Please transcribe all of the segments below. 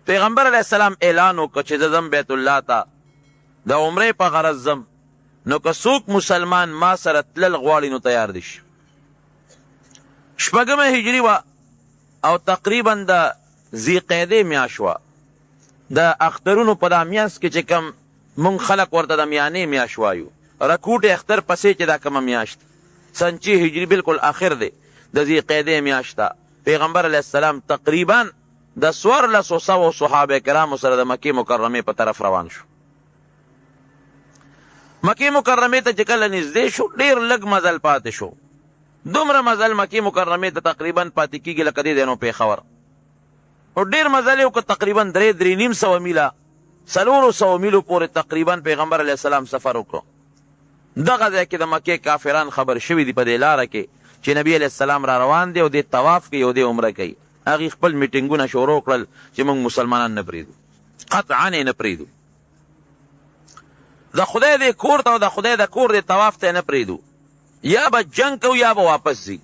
پیغمبر علیہ السلام اعلان وکړ چې زه ځم بیت الله ته د عمرې په غرض ځم، نو که څوک مسلمان ما سره تلل غواړي نو تیار دي شي. شپږمه هجري وه او تقریبا د ذیقعدې میاشت وه. د اخترونو په دا میاشت کې چې کوم مونږ خلک ورته د میانې میاشت وایو، رکوټ اختر پسې چې دا کومه میاشت سنچي هجري بالکل آخر دی د ذیقعدې میاشت ته پیغمبر علیه السلام تقریبا د 1400 صحابه کرامو سره د مکې مکرمې په طرف روان شو. مکې مکرمې ته چې کله نږدې شو ډېر لږ مزل پاتې شو. دومره مزل مکې مکرمې ته تقریبا پاتې کېږي لکه دې دی نو پېښور. او ډېر مزل یې وکړ، تقریبا 3.5 میله 400 میلو پورې تقریبا پیغمبر علیه السلام سفر وکړو. دغه ځای کې د مکې کافران خبر شوي دي په دې لاره کې چې نبی علیه السلام را روان دی او دې طواف کوي او دې عمره کوي. هغې خپل میټینګونه شروع کړل چې موږ مسلمانان نه پرېږدو، قطعا یې نه پرېږدو، د خدای دې کور ته او د خدای د کور دې طواف ته یې نه پرېږدو، یا به جنګ کوو یا به واپس ځي.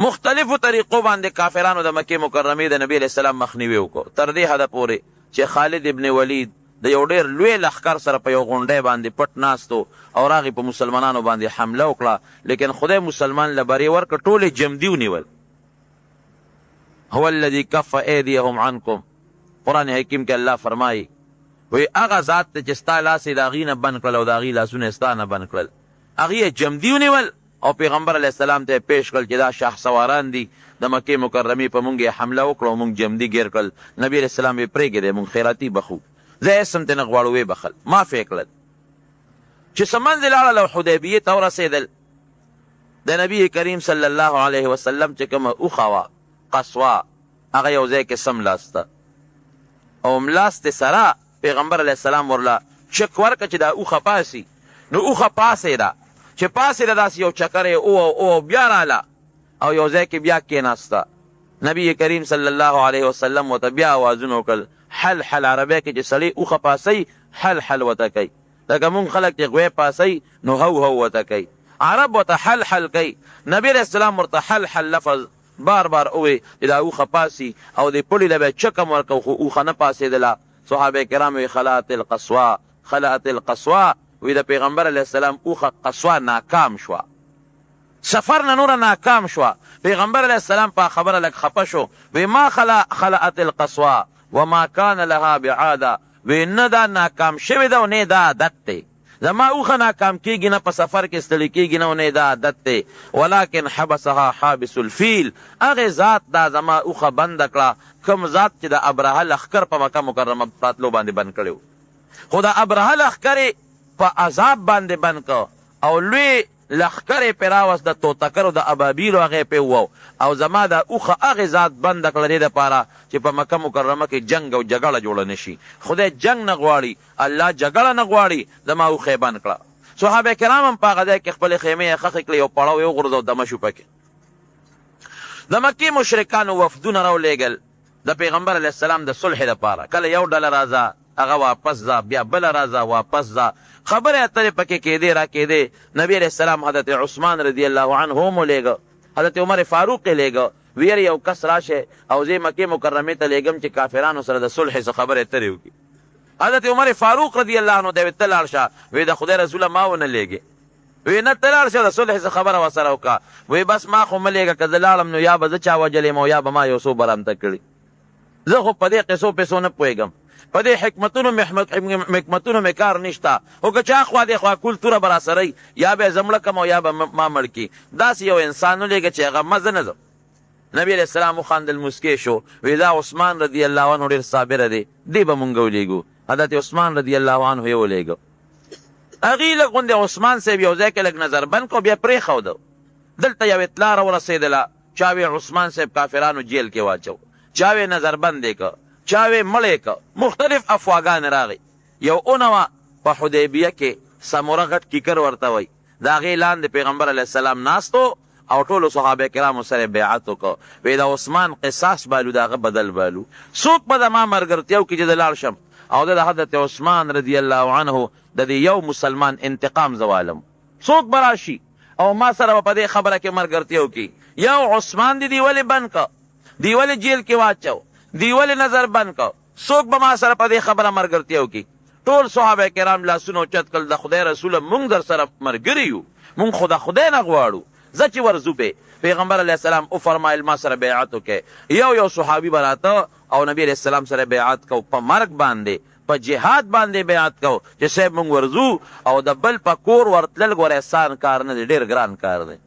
مختلفو طریقو باندې کافرانو د مکې مکرمې د نبي علیه السلام مخنیوي وکړو، تر دې حده پورې چې خالد ابن ولید د یو ډېر لوی لښکر سره په یو غونډۍ باندې پټ ناستو او راغې په مسلمانانو باندې حمله وکړه، لیکن خدای مسلمان له برې ورکړه، ټولې جمدي ونیول. هو الذي کف ایدیهم عنکم، قرآن حکیم کې الله فرمایي وی هغه ذات ته چې ستا لاس یې د هغې نه بند کړل او د هغې لاسونه یې ستا نه بند کړل، هغې یې جمدي ونیول او پیغمبر علیه السلام ته یې پیش کړل چې دا شهسواران دي د مکې مکرمې په مونږ یې حمله وکړه او مونږ جمدي ګیر کړل. نبي علیه السلام یې پرېږدی مونږ خیراتي بخو، زه هېڅ هم ترې نه غواړو ویې بخل، معاف یې کړل. چې څه منځې لاړل او حدیبیې ته ورسېدل، د نبي کریم صلی الله علیه وسلم چې کومه اوښه وه قصوه، هغه یو ځای کې سملاسته او ملاستې سره پیغمبر علیه السلام ورله چک ورکړه چې دا اوښه پاسي. نو اوښه پاسېده، چې پاسېده داسې یو چکر یې او بیا راله او یو ځای کې بیا کېناسته. نبي کریم صلی الله علیه وسلم ورته بیا اوازونه وکړل، حل حل عربی کې چې سړی اوښه پاسوي حل حل ورته کوي، لکه مونږ خلک چې غوی پاسوي نو هو هو ورته کوي، عرب ورته حل حل کوي. نبي علیه السلام ورته حل حل لفظ بار بار اوی چې دا اوښه پاسي او دې پړي له به چکم ورکړو خو اوښه نه پاسېدله. صحابه کرام وی خلعت القصوا خلعت القصوا، وی د پیغمبر علیه السلام اوښه قصوا ناکام شوه، سفر نه نوره ناکام شوه. پیغمبر علیه السلام په خبره لږ خفه شو، وی ما خلعت القصوا وما کان لها بعاده، وی نه دا ناکام شوې ده او نه دا عادت دی، زما اوښه ناکام کېږي نه په سفر کې ستړي کېږي نه او نه دا عادت دی، ولکن حبسها حابس الفیل، هغې ذات دا زما اوښه بنده کړه کوم ذات چې د ابرهه لښکر په مکه مکرمه راتلو باندې بند کړی و، خو د ابرهه لښکر یې په عذاب باندې بند کړ او لوی لښکر یې پرې راوست د توتکرو د ابابیلو هغې پرې ووو او زما دا اوښه هغې ذات بنده کړه دې دپاره چې په مکه مکرمه کې جنګ او جګړه جوړه نه شي. خدای جنګ نه غواړي، الله جګړه نه غواړي، زما اوښه یې بند کړه. صحابه کرام هم په هغه ځای کې خپلې خیمې یې ښخې کړې، یو پړاو یې وغورځو دمه شو پکې. د مکې مشرکانو وفدونه راولېږل د پیغمبر علیه السلام د صلح دپاره، کله یو ډله راځه هغه واپس ځه، بیا بله راځه واپس ځه، خبرې اترې پکې کېدې را کېدې. نبي علیه السلام حضرت عثمان رضی الله عنه هم ولیږه، حضرت عمر فاروق یې لیږه، ویل یو کس راشه او زه مکې مکرمې ته لیږم چې کافرانو سره د صلح څه خبرې اترې وکړي. حضرت عمر فاروق رضی الله عنه ته ویل ته لاړ شه، وی د خدای رسوله ما ونه لیږې، وی نه ته لاړ شه د صلح څه خبره ورسره وکړه، وی بس ما خو مه لیږه، که زه لاړم نو یا به زه چا وجلی یم او یا به ما یو څو برامته کړي، زه خو په دې قصو پیسو نه پوهېږم، په دې حکمتونو مې کار نشته، خو که چا خوا دې خوا کول توره به راسره یا به یې زه مړه کړم او یا به ما مړ کړي، داسې یو انسان ولیږه چې هغه مزه نه ځم. نبی علیه السلام وخندل، مسکې شو، وی دا عثمان رضی الله عنه ډېر صابره دی، دې به مونږ ولیږو. حضرت عثمان رضی الله عنه یې ولیږه. هغې لږ غوندې عثمان صاحب یو ځای کې لږ نظر بند کړو، بیا پرېښوده. دلته یو اطلاع راورسېدله، چا وی عثمان صاحب کافرانو جیل کې واچو، چا وی نظر بند یې که، چا وی مړ یې که، مختلف افواګانې راغی. یو اونه وه په حدیبیه کې سموره غټ کیکر ورته وایي، د هغې لاندې پیغمبر علیه السلام ناستو او ټولو صحابه کرامو سره بیعت وکړو، وی د عثمان قصاص بالو، د هغه بدل بالو، څوک به زما ملګرتیا وکړي چې زه لاړ شم او د حضرت عثمان رضی الله عنه د دې یو مسلمان انتقام زوالم، څوک به راشي او ما سره به په دې خبره کې ملګرتیا وکړي، یو عثمان دی ولې بند که، دی ولې جیل کې واچو، دی ولې نظر بند که، څوک به ما سره په دې خبره ملګرتیا وکړي؟ ټول صحابه کرام لاسونه اوچت کړل، د خدای رسوله موږ در سره ملګري یو، موږ خو د خدای نه غواړو، زه چې ورځو پې. پیغمبر علیه السلام وفرمایل ما سره بیعت وکړئ. یو صحابي به راته او نبی علیه السلام سره بیعت کو، په مرګ باندې په جهاد باندې بیعت کو چې صاحب موږ ورځو، او د بل په کور ورتلل ګوره احسان کار نه دی، ډېر ګران کار دی.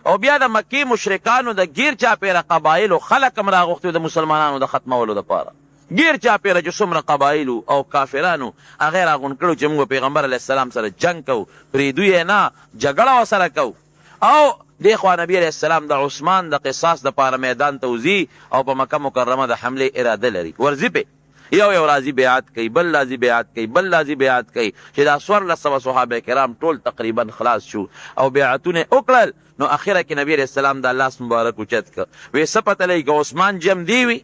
او بیا د مکې مشرکانو د ګیر چاپېره قبایلو خلک هم راغوښتي د مسلمانانو د ختمولو دپاره. ګیر چاپېره چې څومره قبایلو او کافرانو هغه یې راغونډ کړو چې موږ پیغمبر علیه السلام سره جنګ کوو، پرېږدو یې نه، جګړه ورسره کوو. او دې خوا نبي علیه السلام د عثمان د قصاص دپاره میدان ته وځي او په مکه مکرمه د حملې اراده لري، ورځي پې. یو راځي بیعت کوي، بل راځي بیعت کوي، بل راځي بیعت کوي، چې دا 1400 صحابه کرام ټول تقریبا خلاص شو او بیعتونه وکړل. نو اخره کې نبی علیه السلام د لاس مبارک اوچت کړ، وی څه پته لګي که عثمان جم دی وي،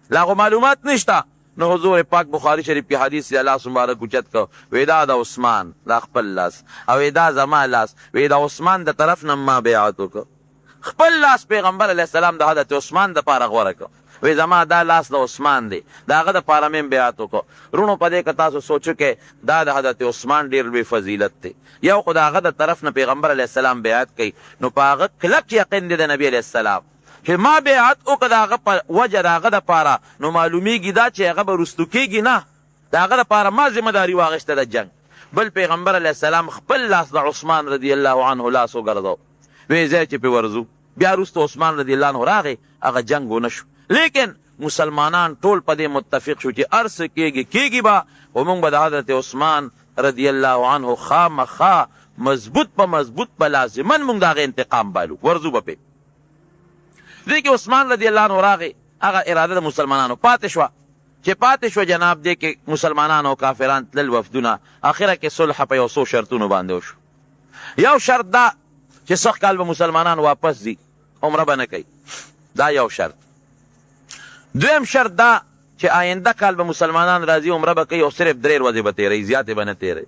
لا خو معلومات نشته. نو حضور پاک بخاری شریف کې حدیث دی لاس مبارک اوچت کړ، وی دا د عثمان دا خپل لاس، او وی دا زما لاس، وی د عثمان د طرف نه ما بیعت وکړ. خپل لاس پیغمبر علیه السلام د حضرت عثمان دپاره غوره کړ، وی زما دا لاس د عثمان دی، د هغه دپاره مې بیعت وکړ. رونو په دې که تاسو سوچو کې دا د حضرت عثمان ډېر لوی فضیلت دی. یو خو د هغه د طرف نه پیغمبر علیه السلام بیعت کوي، نو په هغه کلک یقین دی د نبي علیه السلام چې ما بیعت وکړه د هغه په وجه د هغه دپاره، نو معلومیږي دا چې هغه به رستو کېږي نه، د هغه دپاره ما ذمهداري واخیسته د جنګ. بل پیغمبر علیه السلام خپل لاس د عثمان رضی الله عنه لاس وګرځو، وی ځای چې پې ورځو. بیا وروسته عثمان رضی الله عنه راغی، هغه جنګ ونه شو. لیکن مسلمانان ټول په دې متفق شو چې هر څه کېږي به، خو موږ به د حضرت عثمان رضی الله عنه خامخا مضبوط په مضبوط به لازمن موږ د هغې انتقام بالو، ورځو به پې. دې کې عثمان رضی الله عنه راغی، هغه اراده د مسلمانانو پاتې شوه. چې پاتې شوه جناب دې کې مسلمانان او کافران تلل وفدونه، اخره کې صلح په یو څو شرطونو باندې وشو. یو شرط دا چې سخت کال به مسلمانان واپس ځي، عمره به نه کوي، دا یو شرط. دویم شرط دا چې آینده کال به مسلمانان راځي، عمره به کوي او صرف 3 ورځې به تېروي، زیاتې به نه تېروي.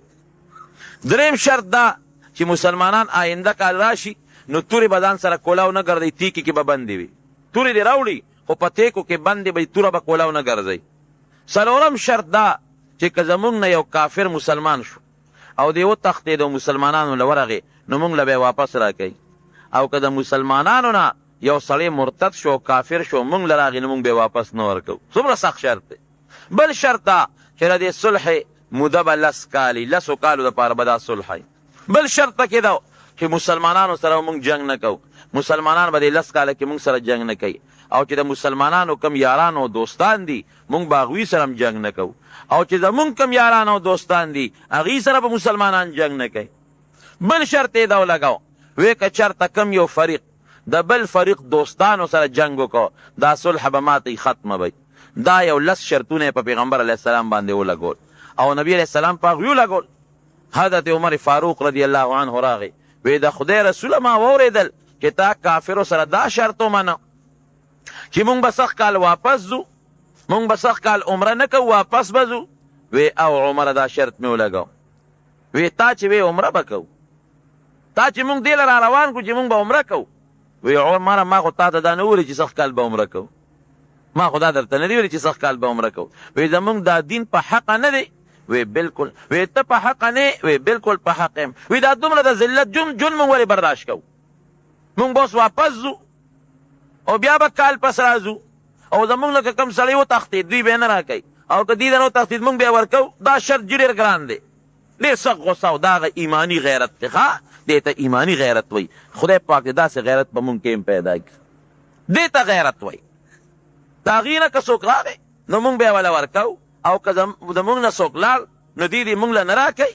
دریم شرط دا چې مسلمانان آینده کال راشي نو تورې به ځان سره کولاو نه ګرځئ، تیکې کې به بندې وي. تورې دې راوړي خو په تیکو کې بندې به توره به کولاو نه ګرځئ. څلورم شرط دا چې که زمونږ نه یو کافر مسلمان شو او دې وتښتېد او مسلمانانو له ورغې، نو مونږ له به یې واپس راکوي. او که د مسلمانانو نه یو سړی مرتد شو کافر شو مونږ له راغی، نو مونږ به یې واپس نه ورکوو. څومره سخت شرط دی. بل شرط دا چې د دې صلح موده به 10 کالي، 10 کالو دپاره به دا صلح وي. بل شرط پکې دا چې مسلمانانو سره مونږ جنګ نه کوو، مسلمانان به دې 10 کاله کې مونږ سره جنګ نه کوي. او چې د مسلمانانو کم یاران او دوستان دي مونږ به هغوی سره هم جنګ نه کوو، او چې زمونږ کم یاران او دوستان دي هغوی سره به مسلمانان جنګ نه کوي. بل شرط یې دا ولګاو، وی که چېرته کم یو فریق د بل فریق دوستانو سره جنګ وکړو، دا صلح به ماته ختمه وي. دا یو 10 شرطونه په پیغمبر علیه السلام باندې ولګول، او نبی علیه السلام په هغوی ولګول. حضرت عمر فاروق رضی الله عنه راغی، وی د خدای رسوله ما واورېدل چې تا کافرو سره دا شرط ومنه چې مونږ به سخت کال واپس ځو، مونږ به سخت کال عمره نه کوو، واپس به ځو. وی او عمره دا شرط مې ولګاو، وی تا چې وی عمره به کوو، تا چې مونږ دې له را روان کړو چې مونږ به عمره کوو. وی عمره ما خو تا ته دا نه ویلي چې سخت کال به عمره کوو، ما خو دا درته نه دي ویلي چې سخت کال به عمره کوو. وی زمونږ دا دین په حقه نه دی. وی بلکل. وی ته په حقه نه یې؟ وی بلکل په حق یم. وی دا دومره د ذلت جون مونږ ولې برداشت کوو؟ مونږ به اوس واپس ځو او بیا به کال پس راځو، او زمونږ نه که کوم سړی وتښتېد دوی به یې نه راکوي، او که دوی نه وتښتېد مونږ به یې ورکوو. دا شرط ډېر ګران دی، ډېر سخت غصه او دا هغه ایماني غیرت دی. ښه دې ته ایماني غیرت وایي. خدای پاک دې داسې غیرت په مونږ کې هم پیدا کړي، دې ته غیرت وایي. د هغې نه که څوک راغی نو مونږ به یې وله ورکوو، او که زمونږ نه څوک لاړ نو دوی دې مونږ له نه راکوي.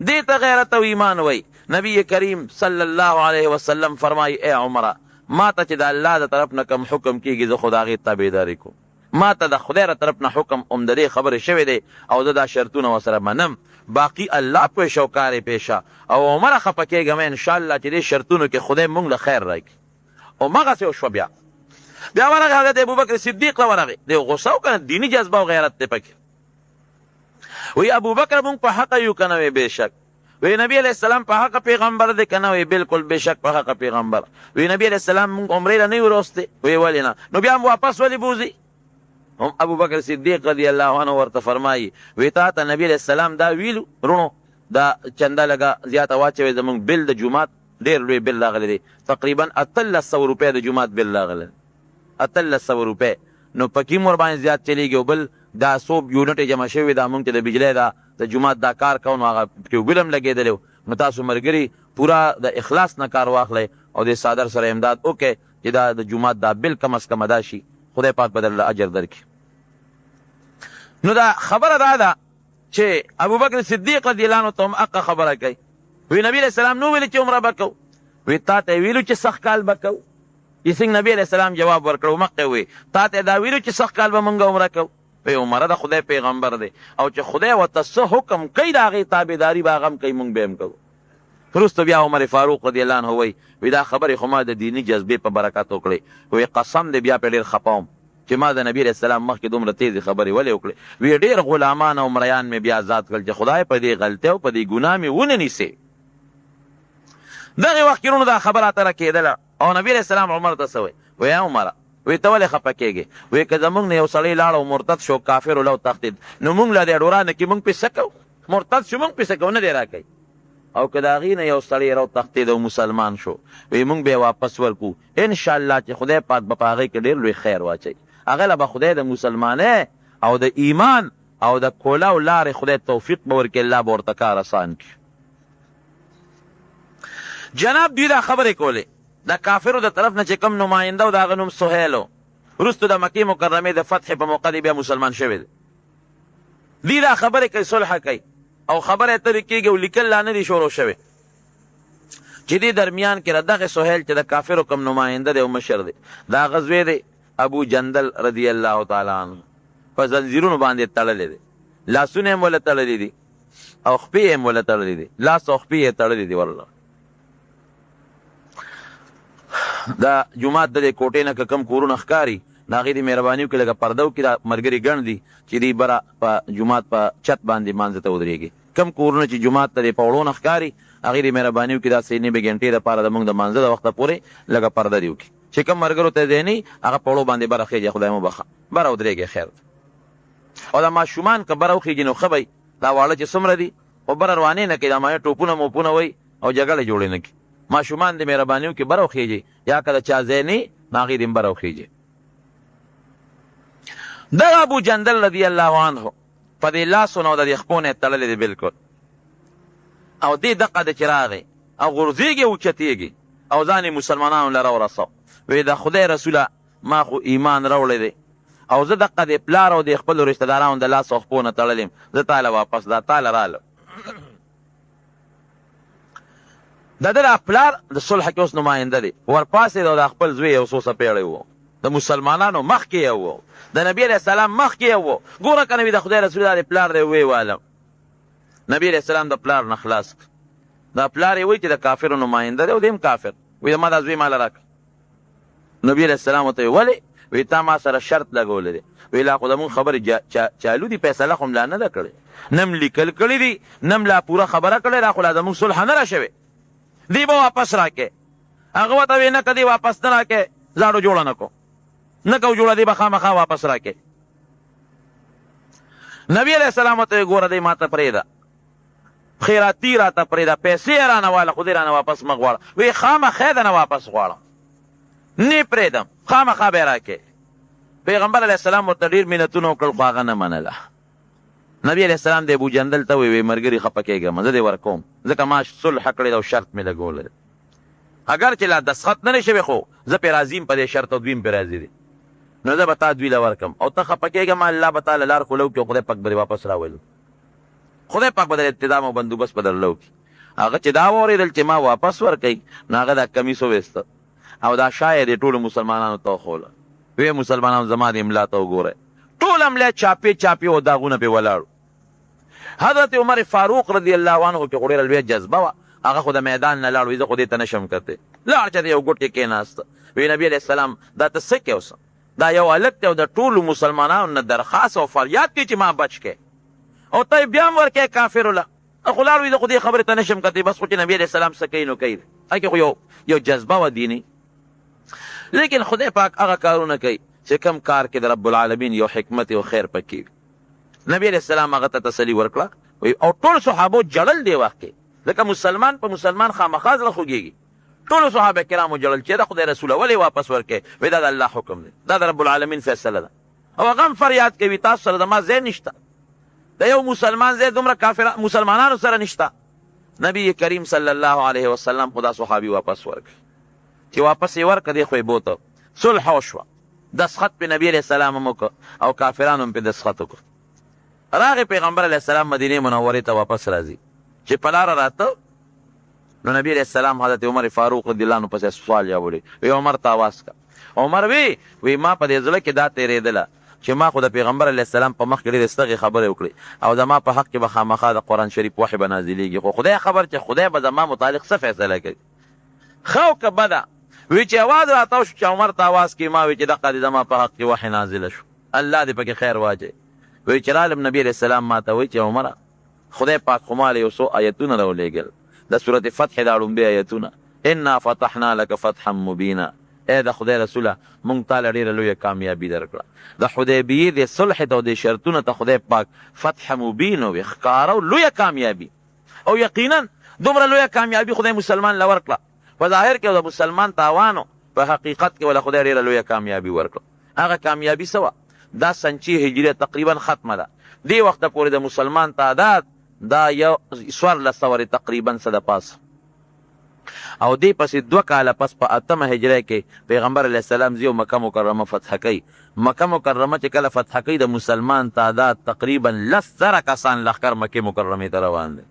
دې ته غیرت او ایمان وایي. نبی کریم صلی الله علیه وسلم فرمایي ای عمره، ما ته چې د الله د طرف نه کوم حکم کېږي زه خو د هغې تابعداري کوم. ما ته د خدای ر طرف نه حکم هم د دې خبرې شوی دی او زه دا شرطونه ورسره منم. باقي الله پوهېشه او کار یې پېشه. او عمره خفه کېږم انشاءالله چې دې شرطونو کې خدای مونږ له خیر راکړي. او مغسې وشوه. بیا ورغی حضرت ابوبکر صدیق له ورغی، دی غصه و که نه، دیني جذبه او غیرت دی پکې. وی ابوبکر مونږ په حقه یو که نه؟ وی بېشک. وی نبی علیہ السلام په حق پیغمبر دی که نه؟ وی بلکل بېشک په حق پیغمبر. وی نبی علیہ السلام مونږ عمرې له نه یو راوستی؟ وی ولې نه؟ نو بیا هم واپس ولې بوځي؟ هم ابو بکر صدیق رضی الله عنه ورته فرمایي وی تا ته نبی علیہ السلام دا ویلو رونو دا چنده لګه زیاته واچوي زمونږ بل د جومات ډېر لوی بل راغلی دی تقریبا 1300 روپۍ د جومات بل راغلی 1300 روپۍ نو پکې مور باندې زیات چلیږي او بل دا 100 یونټې جمع شوي دا مونږ ته د بجلی دا د جومات دا کار کوو نو هغه پکې بل هم لګېدلی و نو تاسو ملګري پوره د اخلاص نه کار واخلئ او د صادر سره امداد وکړئ چې دا د جومات دا بل کم از کم ادا شي خدای پاک به درله اجر درکړي نو دا خبره دا ده چې ابوبکر صدیق رضی الله عنه ته هم حقه خبره کوي وی نبی علیہ السلام نو ویلي چې عمره به کوو وی تا ته ویلو چې سخت کال به کوو چې څنګه نبی علیہ السلام جواب ورکړو مخکې وی تا ته دا ویلو چې سخت کال به مونږ عمره کوو وی عمره د خدای پیغمبر دی او چې خدای ورته څه حکم کوي د هغې تابعداري به هغه هم کوي مونږ به هم کوو وروسته بیا عمر فاروق رضی الله عنه وی دا خبرې خو ما د دیني جذبې په برکت وکړې وی قسم دی بیا پې ډېر خفه وم چې ما د نبی علیہ السلام مخکې دومره تیزې خبرې ولې وکړې وی ډېر غلامان او مریان مې بیا آزاد کړل چې خدای په دې غلطۍ او په دې ګناه مې ونه نیسې دغې وخت کې وروڼو دا خبره اتره کېدله او نبی علیہ السلام عمر ته څه وی وی یا عمره وی ته ولې خفه کېږې وی که زمونږ نه یو سړی لاړ او مرتد شو کافر ولو تښتېد نو مونږ له دې ډورانه کې مونږ پې څه کوو مرتد شو مونږ پې څه کوو نه دی راکوي او که د هغې نه یو سړی رو تښتېد او مسلمان شو وی مونږ به یې واپس ورکو انشاءالله چې خدای پاک به په هغې کې ډېر لوی خیر واچوي هغه له به خدای د مسلمانۍ او د ایمان او د کولاو لارې خدای توفیق به ورکړي الله به ورته کار اسان کړي جناب دوی دا خبرې کولې د کافرو د طرف نه چې کوم نماینده و د هغه نوم سهیل و وروستو د مکې مکرمې د فتح په موقع دی بیا مسلمان شوی دی دوی دا خبرې کوي صلح کوي او خبره ترې کېږي او لیکل لا نه دي شروع شوی چې دې درمیان کې دغه سهیل چې د کافرو کوم نماینده دی او مشر دی دا غزوې دی ابو جندل رضی الله تعالی عنه په زنځیرونو باندې تړلی دی لاسونه یې هم وله تړلي دي او خپې یې هم وله تړلي دي لاس او خپې یې تړلي دي والله دا جومات د دې کوټې نه که کم کورونه ښکاري د هغې د مهرباني وکړي لکه پرده وکړي دا ملګري ګڼ دي چې دوی بره په جومات په چت باندې مانځه ته ودرېږي کم کورونه چې جومات ته د پوړو نه ښکاري هغې د مهرباني وکړي دا سې نوې ګنټې دپاره زموږ د مانځه د وخته پورې لږه پرده دې وکړي چې کوم ملګرو ته دی نه هغه پوړو باندې بره خېږي خدای مو بخه بره ودرېږي خیر او دا ماشومان که بره وخېږي نو ښه به دا واړه چې څومره دي خو بره روانې نه کوي دا مایه ټوپونه موپونه وایي او جګړې جوړې نه کړي ماشومان د مهرباني وکړي بره وخېږي یا که د چا ځای نه نو هغې دې هم بره وخېږي دغه ابو جندل رضی الله عنه په دې لاسو نه د دې خپو نه یې تړلی دی بلکل او دې دقه د چې راغی او غورځېږي او اوچتېږي او ځان یې مسلمانانو له راورسو وی د خدای رسوله ما خو ایمان راوړی دی او زه دقه د پلار او د خپلو رشته دارانو د لاس او خپو نه تړلی یم زه تاله واپس دا تاله راله د ده دا پلار د صلح کې اوس نماینده دی ورپاسېد او د خپل زوی یو څو څپېړی و د مسلمانانو مخکې یې و د نبي علیہ السلام مخکې یې و ګوره که نه وي د خدای رسول الله د پلار دی ویې والم نبي علیہ السلام د پلار نه خلاص دا پلار یې وایي چې د کافرو نماینده دی او دی هم کافر وایي ما دا زوی ماله راکړه نبي علیہ السلام ورته ویې ولې وایي تا ما سره شرط لګولی دی وایي لا خو زمونږ خبرې چالو دي فیصله خو م لا نه ده کړې نه م لیکل کړي دي نه م لا پوره خبره کړې دا خو لا زمونږ صلح نه را شوې دی به واپس راکې هغه ورته وایي نه که دی واپس نه راکې زاړو جوړه نه کو نه کو جوړه دی به خامخا واپس راکې نبی علیہ السلام ورته ګوره دی ما ته پرېږده خیراتي راته پرېږده پیسې یې رانه واله خو دې رانه واپس مه غواړه وایي خامخا یې دنه واپس غواړم نه پرېږدم خامخا به یې راکې پیغمبر علیه السلام ورته ډېر منتونه وکړل خو هغه نه منله نبی علیه السلام د ابو جندل ته وایي ملګري خفه کېږم زه دې ورکوم ځکه ما صلح کړی ده او شرط مې لګولی اگر چې لا دسخط نه دی شوی خو زه پرې راضي یم په دې شرط او دوی هم پرې راضي دي نو زه به تا دوی له ورکم او ته خفه کېږه ما الله به تعالی لار خوله وکړي او خدای پاک به دې واپس راولو خدای پاک به د انتظام او بندوبست به درله وکړي هغه چې دا واورېدل چې ما واپس ورکوي نو هغه دا کمیس وویسته او دا شا یې دې ټولو مسلمانانو ته وښوله ویې مسلمانانو زما د املا ته وګورئ ټول املا چاپې چاپې او داغونه پې ولاړو حضرت عمر فاروق رضی الله عنه کې خو ډېره لویه جذبه وه هغه خو د میدان نه لاړ وي زه خو دې ته نشم کتی لاړ چې د یو ګوټ کې کېناسته وی نبي علیه السلام دا ته څه کې اوس دا یو هلک دی او د ټولو مسلمانانو نه درخواست او فریاد کوي چې ما بچ کې او ته یې بیا هم ورکې کافرو له خو لاړ وي زه خو دې خبرې ته نشم کتی بس خو چې نبي علیه السلام څه کوي نو کوي هغې خو یو جذبه وه دیني لیکن خدای پاک هغه کارونه کوي چې کوم کار کې د رب العالمین یو حکمت او خیر پکې وي. نبی علیہ السلام هغه ته تسلي ورکړه او ټول صحابو جړل دی وخت کې، ځکه مسلمان په مسلمان خامخا زړه خوږېږي. ټولو صحابه کرامو جړل چې د خدای رسوله ولې واپس ورکې؟ وایي دا د الله حکم دی، دا د رب العالمین فیصله ده. او هغه هم فریاد کوي تاسو سره زما ځای نشته، د یو مسلمان ځای دومره مسلمانانو سره نشته. نبی کریم صلی الله علیه وسلم خدا صحابي واپس ورکړي. چې واپس یې ورکړه دی خو یې بوته صلح وشوه، دسخط په نبی علیه السلام هم وکړه او کافرانو هم په دسخط وکړه. راغی پیغمبر علیه السلام مدینې منورې ته واپس راځي. چې په لاره راته نو نبی علیہ السلام حضرت عمر فاروق رضی الله عنه پسې سوال جوړی. وی عمر ته آواز کا. عمر وی ما په دې زړه کې دا تېرېدله چې ما خو د پیغمبر علیه السلام په مخ کې ډېرې ستغې خبرې وکړې او زما په حق کې به خامخا د قرآن شریف وحی به نازلېږي، خو خدای خبر چې خدای به زما متعلق څه فیصله کوي، ښه او که بده. وی چې اواز راته وشو چې عمر ته آواز کې ما وی چې دقه دې زما په حق کې وحی نازله شو، الله دې پکې خیر واچوي. وی چې رالم نبی علیه السلام ما ته وی چې عمره خدای پاک خو ما له یو څو آیتونه راولېږل د سورت فتح دا لومبی آیتونه، انا فتحنا لك فتحا مبینا. ای د خدای رسوله مونږ تاله ډېره لویه کامیابي درکړه. د حدیبیې د صلح ته او د شرطونو ته خدای پاک فتح مبین وي، ښکاره او لویه کامیابي. او یقینا دومره لویه کامیابي خدای مسلمان له ورکړه. په ظاهر کې د مسلمان تاوانو، په حقیقت کې ولا خدای ډېره لویه کامیابي ورکړه. هغه کامیابي څه وه؟ دا سنچي هجریه تقریبا ختمه ده. دې وخته پورې د مسلمان تعداد دا یو 1400 تقریبا څه د پاسه. او دې پسې 2 کاله پس په 8 هجری کې پیغمبر علیه السلام زیو مکه مکرمه فتح کوي. مکه مکرمه چې کله فتح کوي د مسلمان تعداد تقریبا 10,000 کسان لښکر مکې مکرمې ته روان دي.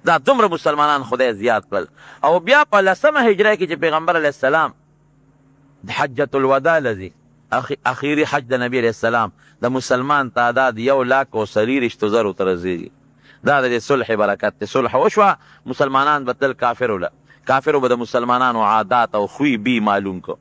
دا دومره مسلمانان خدای زیات کړل. او بیا په 10 هجری کې چې پیغمبر علیه السلام د حجة الوداع لذي اخیری حج د نبی علیه السلام د مسلمان تعداد 1,43,000 ته رسېږي. دا د صلح برکت دی. صلح وشوه، مسلمانان به تل کافرو به د مسلمانانو عادات او خوی بی معلوم کو.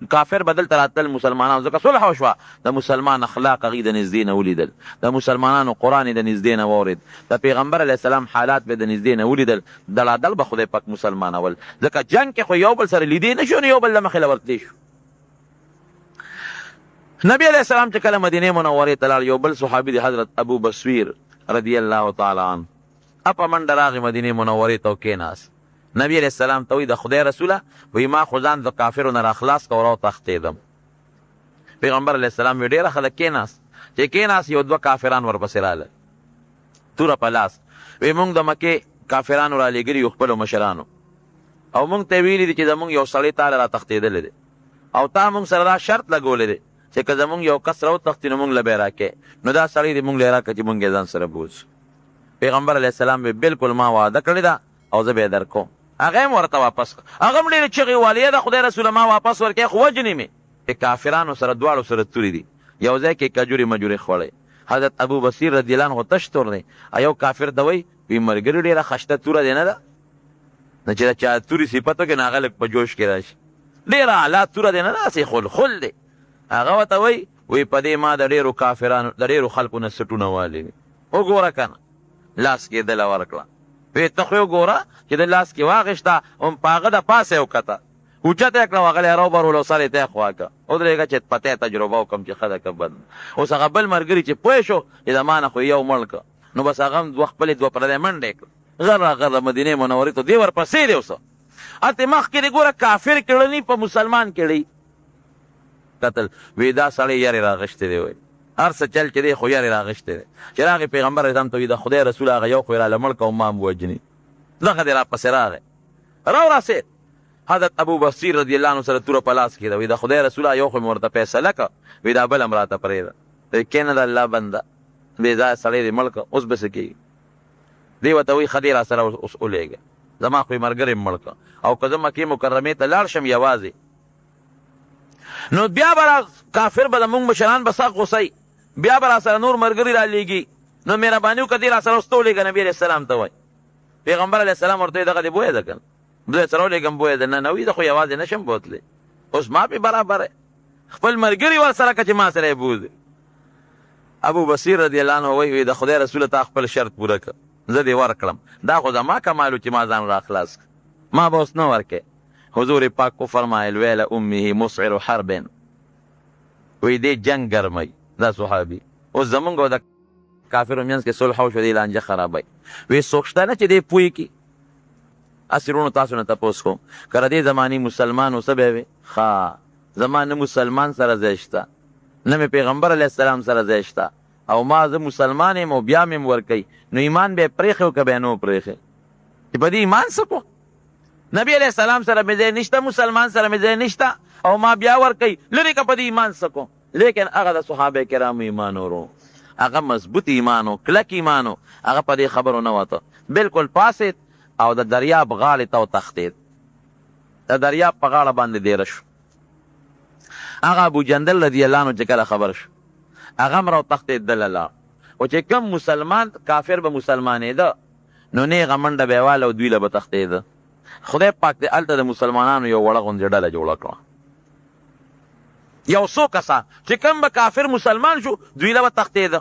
کافر بدل تر اتل مسلمانانو ځکه صلح وشوه د مسلمان اخلاق هغې د نږدې نه ولیدل، د مسلمانانو قرآن یې د نږدې نه واورېد، د پیغمبر علیه السلام حالات به د نږدې نه ولیدل. دلادل به خدای پاک مسلمانول، ځکه جنګ کې خو یو بل سره لیدې نه شو، نو یو بل له مخې له ورتلی شو. نبی علیه السلام چې کله مدینې منورې ته لاړ، یو بل صحابي دی حضرت ابو بصیر رضی الله تعالی عنه اپا منډه راغی مدینې منورې ته کېناست. نبی علیه السلام ته وایي د خدای رسوله وایي ما خو ځان د کافرو نه راخلاص کړ او راوتښتېدم. پیغمبر علیه السلام وایي ډېره ښه ده کېناست. چې کېناست یو 2 کافران ورپسې راغلل توره په لاس. وایي مونږ د مکې کافرانو رالېږلي یو خپلو مشرانو او مونږ ته یې ویلي دي چې زمونږ یو سړی تاله راتښتېدلی دی او تا مونږ سره دا شرط لګولی دی چې که زمونږ یو کس راوتښتي نو مونږ له به یې راکې، نو دا سړی دې مونږ له یې راکړه چې مونږ یې ځان سره بوځو. پیغمبر علیه السلام وی بلکل ما وعده کړې ده او زه به یې درکوم. هغه هم ورته واپس کړه. هغه هم ډېرې چغې والې د خدای رسوله ما واپس ورکړې خو وجنې مې. کافرانو سره دواړو سره تورې دي، یو ځای کې کجورې مجورې خوړی. حضرت ابو بصیر رضی الله عنه تش تور دی، یو کافر ته وایي وی ملګري ډېره خشته توره دی نه ده، نو چې د چا تورې صفت وکړي نو هغه لږ په جوش کې راشي. ډېره اعلی توره دی نه داسې خلخل دی. هغه ورته وایي وی په دې ما د ډېرو کافرانو د ډېرو خلکو نه سټونه والي دي. وګوره که نه لاس کې یې دله ورکړه. وی ته خو یې وګوره چې د لاس کې واخېسته په هغه د پاسه یې وکته اوچته یې کړه هغه یې راوبرولو سر یې ته یې خوا کړه. ودرېږه چې په ته تجربه وکړم چې ښه ده که بد. اوس هغه بل ملګري چې پوه شو چې د ما نه خو یو مړ کړه، نو بس هغه هم خپلې 2 پردی منډې کړه غره غره مدینې منورې ته دې ورپسې دی. اوس هلته مخکې دې ګوره کافر کړني په مسلمان کړی قتل. وی دا سړی یارې راغشتی دی، وایي هر څه چل چې دی خو یارې راغشتی دی. چې راغی پیغمبر اسلام ته وایي د خدای رسول هغه یو خو یې راله مړ که او ما هم ووجني. دغه دې راپسې راغی راورسېد. حضرت ابو بصیر رضی الله عنه سره توره په لاس کې ده. وایي د خدای رسول یو خو مې ورته فیصله کړه، وایي دا بل هم راته پرېږده. وایي کښېنه د الله بنده بې ځایه سړی دې مړ کړه، اوس به څه کېږي؟ دې ورته وایي ښه دې را سره اوس ولېږه، زما خو یې ملګری مړ کړه او که زه مکې مکرمې ته لاړ شم یوازې نو بیا به کافر به زمونږ مشران به سخت غوسه بیا به را سره نور ملګري را لیږي. نو مهرباني وکړه دې را سره اوس ته ولېږه. نبي علیه السلام ته وایي پیغمبر علیه السلام ورته وایي دغه دې بویه ده که نه زه سره ولېږم بویه ده نه نه وایي زه خو یوازې نه شم بوتلی، اوس ما پې برابره خپل ملګري ورسره که چې ما سره یې بوځي. ابو بصیر رضی الله عنه وایي د خدای رسوله تا خپل شرط پوره کړه، زه دې ورکړم، دا خو زما کمال و چې ما ځان را خلاص کړ، ما به اوس نه ورکې. حضور پاک کو فرمایل ویل امه مسعر حرب وی دې جنګ ګرموي دا صحابي اوس زمونږ او د کافرو منځ کې صلح وشوه دې لانجه خرابوي وی څوک شته نه چې دې پوه کړي هسې وروڼو تاسو نه تپوس کوم که دې زمانې مسلمان و څه به وې ښه زما نه مسلمان سره ځای شته نه مې پیغمبر علیه السلام سره ځای شته او ما زه مسلمان یم او بیا مې ورکوي نو ایمان به یې پرېښی و که به یې نه و پرېښی چې په دې ایمان څه کو نبی علیه السلام سره مې ځای نشته مسلمان سره مې ځای نشته او ما بیا ورکوي لرې که په دې ایمان څه کو لیکن هغه د صحابه کرامو ایمان ورو هغه مضبوط ایمان و کلک ایمان و هغه په دې خبرو نه وته بلکل پاسید او د دریاب غاړې ته وتښتېد د دریاب په غاړه باندې دیره شو هغه ابو جندل رضی الله عنه چې کله خبر شو هغه هم راوتښتېد دله لاړ او چې کوم مسلمان کافر به مسلمانېده نو نیغه منډه به یې واله او دوی له به تښتېده خدای پاک دې هلته د مسلمانانو یو وړه غوندې ډله جوړه کړه یو څو کسان چې کوم به کافر مسلمان شو دوی له به تښتېده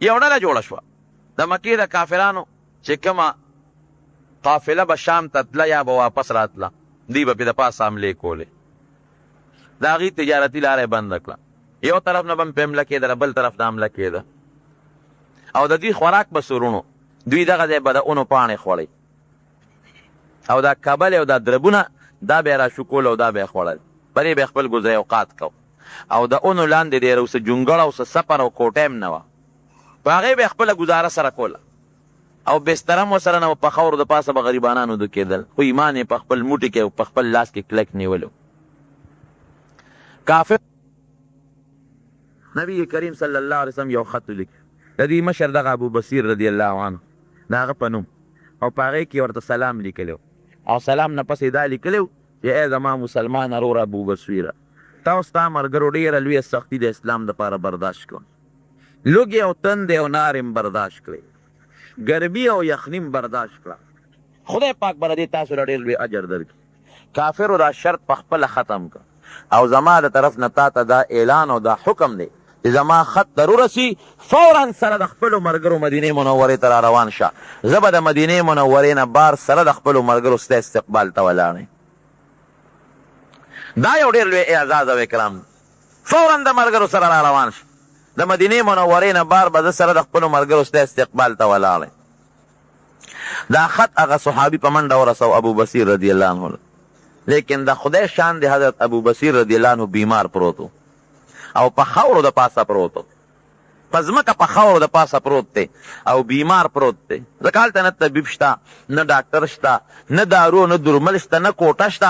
یو ډله جوړه شوه د مکې د کافرانو چې کومه قافله به شام ته تله یا به واپس راتله دوی به پې د پاسه حملې کولې د هغې تجارتي لاره یې بنده کړه یو طرف نه به هم پې حمله کېدله بل طرف نه حمله کېده او د دوی خوراک به سرونو دوی دغه ځای به د اونو پاڼې خوړئ او دا کبل او دا دربونه دا به یې راشکول او دا به یې خوړل پرې به یې خپل ګذرې اوقات کو او د اونو لاندې ډېره اوسه جونګړه اوسه سپر او کوټه هم نه وه په هغې به یې خپله ګزاره سره کوله او بستره هم ورسره نه وه په خاورو د پاسه به غریبانانو د کېدل خو ایمان یې په خپل موټي کې او په خپل لاس کې کلک نیولو کافر نبی کریم صلی الله علیه وسلم یو خط ولیکه د دوی مشر دغه ابو بصیر رضی الله عنه د هغه په نوم او په هغې کې ورته سلام لیکلی او سلام نه پسې دا لیکلی چې ای زما مسلمان ورور ابو بصیره تا او ستا ملګرو ډېره لویه سختي د اسلام دپاره برداشت کړه لوږې او تندې او نار هم برداشت کړئ ګرمي او یخني هم برداشت کړه خدای پاک به د دې تاسو له ډېر لوی اجر درکړي کافرو دا شرط په خپله ختم کړه او زما د طرف نه تا ته دا اعلان او دا حکم دی چې زما خط ته رورسي فورا سره د خپلو ملګرو مدینې منورې ته را روان شه زه به د مدینې منورې نه بار سره د خپلو ملګرو ستا استقبال ته ولاړئ دا یو ډېر لوی اعزاز او اکرام فورا د ملګرو سره را روان شه د مدینې منورې نه بار به زه سره د خپلو ملګرو ستا استقبال ته ولاړئ دا خط هغه صحابي په منډه ورسو ابو بصیر رضی الله عنه لیکن د خدای شان دی حضرت ابو بصیر رضی الله عنه بیمار پروت او په خاورو د پاسه پروت په ځمکه په خاورو د پاسه پروت دی او بیمار پروت دی ځکه هلته نه طبیب شته نه ډاکټر شته نه دارو نه درمل شته نه کوټه شته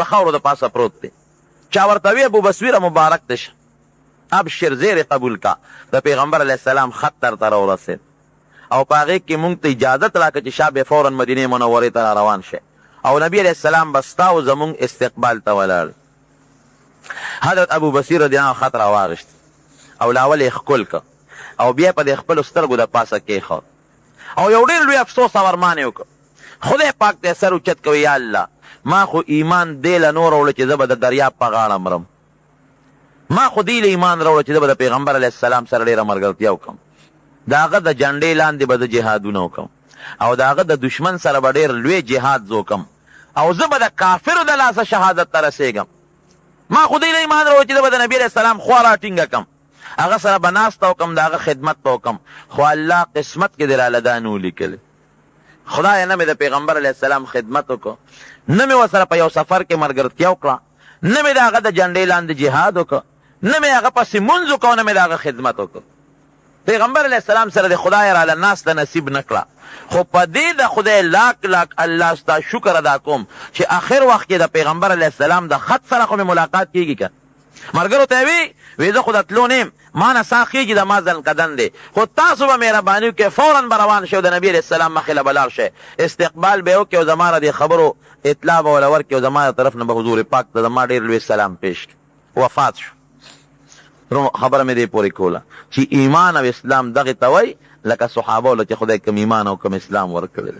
په خاورو د پاسه پروت دی چا ورته وی ابو بصیره مبارک دی شه ابشر زیر قبول کا د پیغمبر علیه السلام خط درته راورسېد او په هغې کې مونږ ته اجازت راکړه چې شا بیا فورا مدینې منورې ته را روان شي او نبی علیه السلام به ستا او زمونږ استقبال ته ولاړ حضرت ابو بصیر رضی الله عنه خط راواغېشت او لاول یې ښکل که او بیا په دې خپلو سترګو د پاسه کېښود او یو ډېر لوی افسوس او ارمان یې وکړ خدای پاک ته سر اوچت کوي یا الله ما خو ایمان دې له نور وړه چې زه به د دریاب په غاړه مرم ما خو دې له ایمان راوړه چې زه به د پیغمبر علیه السلام سره ډېره ملګرتیا وکړم د هغه د جنډې لاندې به زه جهادونه وکړم او د هغه د دشمن سره به ډېر لوی جهاد زه وکړم او زه به د کافرو د لاسه شهادت ته رسېږم ما خو دې له ایمان راوړه چې زه به د نبي علیه السلام خوا راټینګه کړم هغه سره به ناسته وکړم د هغه خدمت به وکړم خو الله قسمت کې دې راله دا نه ولیکلې خدایه نه مې د پیغمبر علیه السلام خدمت وکړو نه مې ورسره په یو سفر کې ملګرتیا وکړه نه مې د هغه د جنډې لاندې جهاد وکړه نه مې هغه پسې مونځ وکړو نه مې د هغه خدمت وکړو پیغمبر علیه السلام سره د خدای راله ناسته نصیب نه کړه خو په دې د خدای لاک لاک الله ستا شکر ادا کوم چې آخر وخت کې د پیغمبر علیه السلام د خط سره خو مې ملاقات کېږي که ملګرو ته یې وی زه خو د تلو نیم ما نه سا خېږي د ما ځنکدن دی خو تاسو به مهرباني وکړئ فورا به روان شئ او د نبي علیه السلام مخې له به لاړ شئ استقبال به یې وکړئ او زما د دې خبرو اطلاع به ورله ورکړئ او زما د طرف نه به حضور پاک ته زما ډېر لوی سلام پیش کړي وفات شو خبره مې دې پورې کوله چې ایمان او اسلام دغې ته وایي لکه صحابو له چې خدای کم ایمان او کم اسلام ورکړی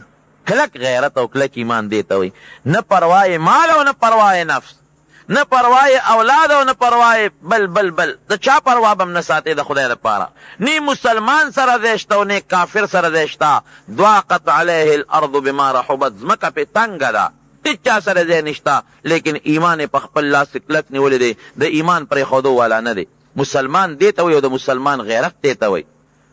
کلک غیرت او کلک ایمان دې ته وایي نه پروای مال او نه پروای نفس نه پروای اولاد او نه پروای بل د چا پروا به هم نه ساتې د خدای دپاره نی مسلمان سره دی شته او نه کافر سره دی شته ضاقت علیه الارض بما رحبت ځمکه پې تنګه ده هیڅ چا سره ځای نشته، لیکن ایمان یې په خپل لاس کلک نیولی دی، د ایمان پرېښودو والا نه دی. مسلمان دې ته وایي او د مسلمان غیرت دې ته وایي.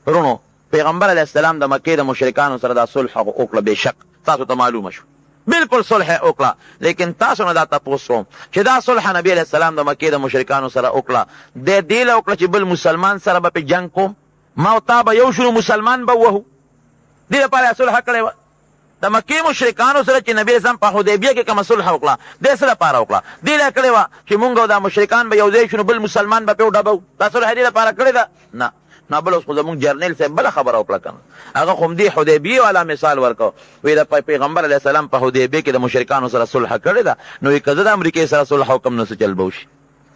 ورونو پیغمبر علیه السلام د مکې د مشرکانو سره دا صلح وکړه، بېشک تاسو ته معلومه شو، بالکل صلح یې وکړه. لیکن تاسو نه دا تپوس کوم چې دا صلح نبي علیه السلام د مکې د مشرکانو سره وکړه، دی دې له وکړه چې بل مسلمان سره به پې جنګ کوم، ما او تا به یو شو مسلمان به ووهو، دې لپاره یې صلح کړې وه. د مکې مشرکانو سره چې نبي اسلام په حدیبیه کې کومه صلح وکړه، دې څه لپاره وکړه؟ دې له کړې وه چې مونږ او دا مشرکان به یو ځای شو نو بل مسلمان به پې وډبو. دا صلح دې لپاره کړې ده؟ نه نه. بل اوس خو زمونږ جرنیل صاحب بله خبره وکړه که نه، هغه خو همدې حدیبیې والا مثال ورکړو، وایي د پیغمبر علیه السلام په حدیبیې کې د مشرکانو سره صلح کړې ده، نو وایي که زه د امریکې سره صلح وکړم نو څه چل به وشي؟